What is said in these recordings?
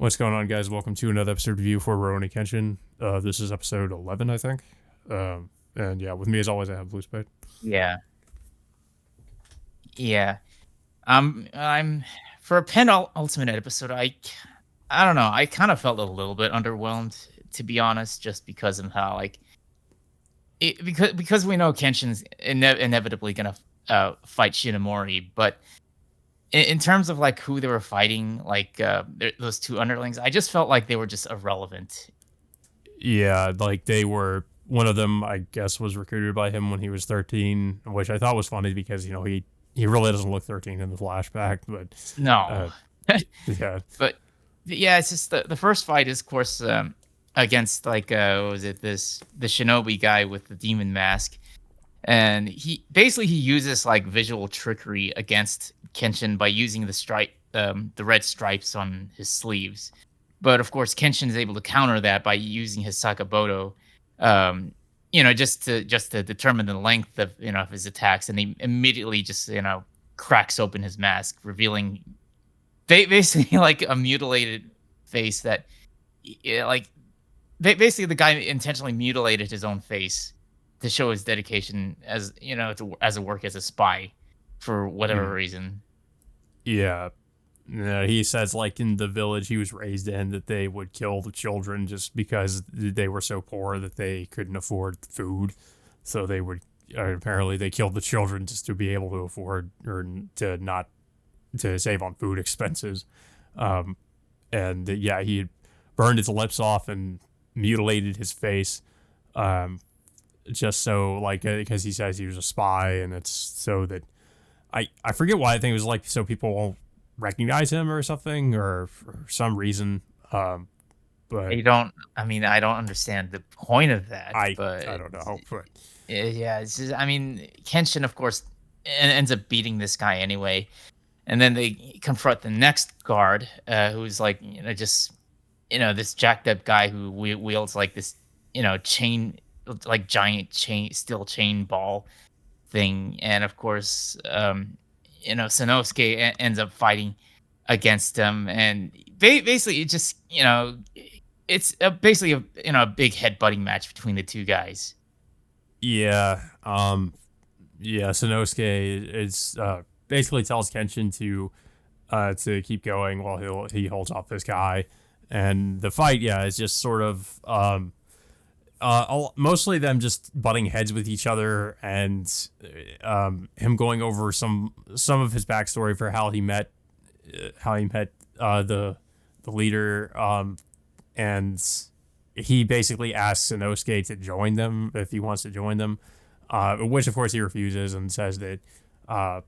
What's going on, guys? Welcome to another episode review for Rurouni Kenshin. This is episode 11, I think. And yeah, with me as always, I have Blue Spade. Yeah, yeah. I'm for a penultimate episode. I don't know. I kind of felt a little bit underwhelmed, to be honest, just because of how because we know Kenshin's inevitably gonna fight Shinomori, but in terms of like who they were fighting, like those two underlings, I just felt like they were just irrelevant. Yeah, like they were, one of them, I guess, was recruited by him when he was 13, which I thought was funny because, he really doesn't look 13 in the flashback, but No, uh, yeah, but yeah, it's just the first fight is, of course, against like what was it the shinobi guy with the demon mask, and he uses like visual trickery against Kenshin by using the red stripes on his sleeves. But of course, Kenshin is able to counter that by using his Sakaboto, um, just to determine the length of of his attacks, and he immediately just cracks open his mask, revealing basically like a mutilated face that like basically the guy intentionally mutilated his own face to show his dedication as as a work as a spy for whatever mm, reason. yeah. Yeah, he says, like, in the village he was raised in, that they would kill the children just because they were so poor that they couldn't afford food. So they would, apparently, they killed the children just to be able to afford, or to not, to save on food expenses. Um, and yeah, he burned his lips off and mutilated his face, um, just so, like, because he says he was a spy, and it's so that I forget why. I think it was like so people won't recognize him or something, or for some reason. Um, but I don't understand the point of that, I but I don't know. But yeah, it's just, I mean, Kenshin, of course, ends up beating this guy anyway, and then they confront the next guard, who's like, just this jacked up guy who wields like this, chain, like giant chain, steel chain ball thing, and of course, Sanosuke ends up fighting against him, and basically, it just, it's basically a big headbutting match between the two guys. yeah, yeah, Sanosuke is basically tells Kenshin to keep going while he holds off this guy, and the fight, yeah, is just sort of mostly them just butting heads with each other, and him going over some of his backstory for how he met the leader, and he basically asks Inosuke to join them if he wants to join them, which of course he refuses and says uh,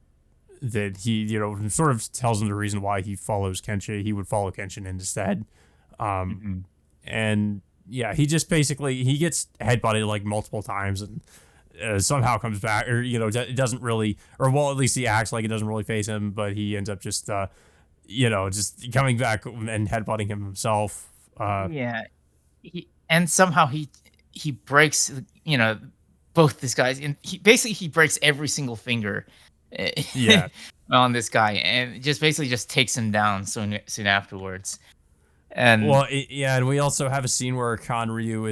that he, sort of tells him the reason why he would follow Kenshin instead. Um, Mhm. and yeah, he just basically he gets headbutted like multiple times, and somehow comes back, or it doesn't really, or well, at least he acts like it doesn't really phase him, but he ends up just just coming back and headbutting him himself. Yeah, and somehow he breaks, both these guys, and he breaks every single finger Yeah. on this guy, and just basically just takes him down soon afterwards. And Well, yeah, and we also have a scene where Conryu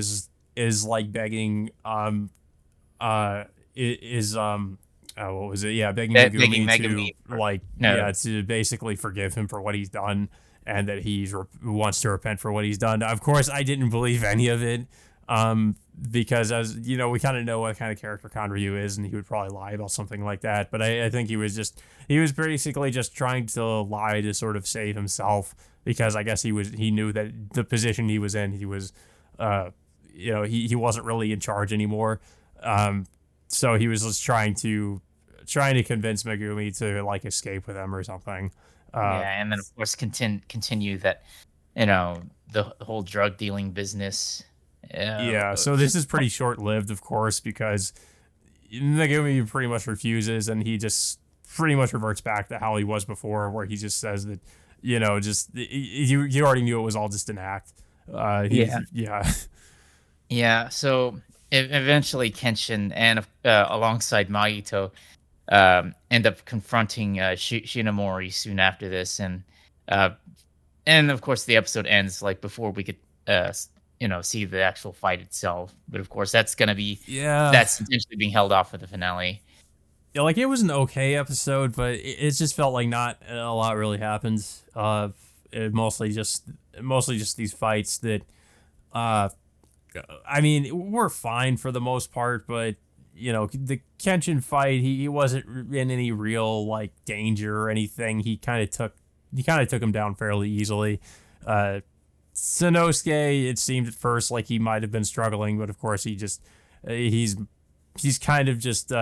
is like begging uh is what was it? Yeah, begging begging Megumi to, Megumi for like, no, yeah, to basically forgive him for what he's done, and that wants to repent for what he's done. Of course, I didn't believe any of it, because, as you know, we kind of know what kind of character Conryu is, and he would probably lie about something like that. But I think he was basically just trying to lie to sort of save himself, because I guess he knew that the position he was in, he was, he wasn't really in charge anymore. So he was just trying to convince Megumi to, like, escape with him or something. Uh, yeah, and then of course continue that, you know the whole drug dealing business. yeah, so this is pretty short lived, of course, because Megumi pretty much refuses, and he just pretty much reverts back to how he was before, where he just says that, just you already knew it was all just an act. Yeah, Yeah, yeah. So eventually, Kenshin and alongside Maito end up confronting Shinomori soon after this, and uh, and of course the episode ends like before we could see the actual fight itself. But of course Yeah. that's intentionally being held off for the finale. Yeah, like it was an okay episode, but it just felt like not a lot really happens. It mostly just these fights that, uh, I mean, were fine for the most part, but the Kenshin fight, he wasn't in any real like danger or anything. He kind of took him down fairly easily. Uh, Sanosuke, it seemed at first like he might have been struggling, but of course he's kind of just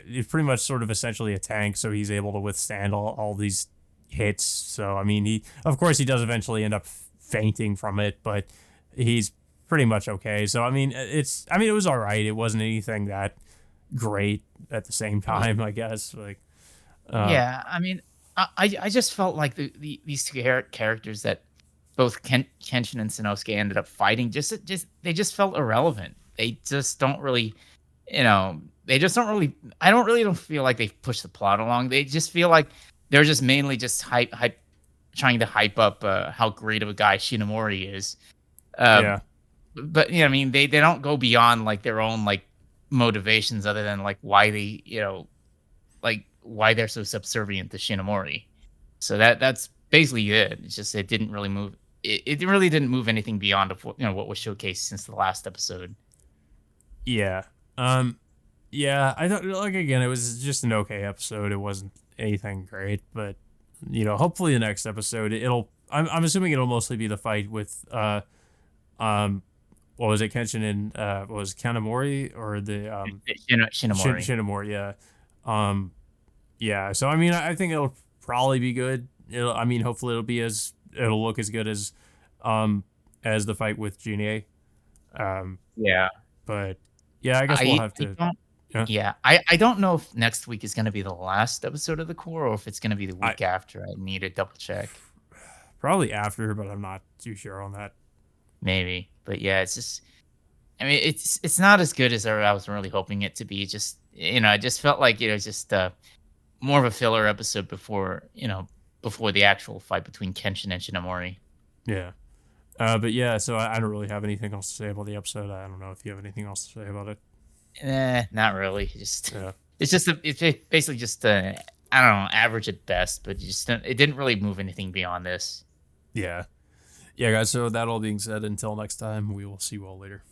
he's pretty much sort of essentially a tank, so he's able to withstand all these hits. So I mean, he does eventually end up fainting from it, but he's pretty much okay. So I mean, it was all right. It wasn't anything that great at the same time, I guess. Like, uh, Yeah, I mean, I just felt like these two characters that both Kenshin and Sanosuke ended up fighting just they just felt irrelevant. They just don't really, they just don't really. I don't feel like they pushed the plot along. They just feel like they're just mainly just hype trying to hype up how great of a guy Shinomori is. Um, yeah, but I mean, they don't go beyond like their own like motivations other than like why they like why they're so subservient to Shinomori. So that's basically it. It's just it didn't really move. It really didn't move anything beyond of what was showcased since the last episode. yeah, yeah. I thought like again, it was just an okay episode. It wasn't anything great, but hopefully the next episode I'm assuming it'll mostly be the fight with um what was it, Kenshin and what was it, Kanamori or the Shinomori. Shinomori, yeah. Um yeah, so I mean I think it'll probably be good. I mean hopefully it'll look as good as the fight with Junie. Um Yeah, but yeah, I guess we'll I have I to. don't. Yeah. Yeah, I don't know if next week is going to be the last episode of the core or if it's going to be the I week after. I need to double check. Probably after, but I'm not too sure on that. Maybe, but yeah, it's just. I mean, it's not as good as I was really hoping it to be. Just I just felt like just more of a filler episode before the actual fight between Kenshin and Shinomori. Yeah. But yeah, so I don't really have anything else to say about the episode. I don't know if you have anything else to say about it. Not really. Just Yeah. it's basically just I don't know, average at best, but just it didn't really move anything beyond this. Yeah. Yeah, guys. So that all being said, until next time, we will see you all later.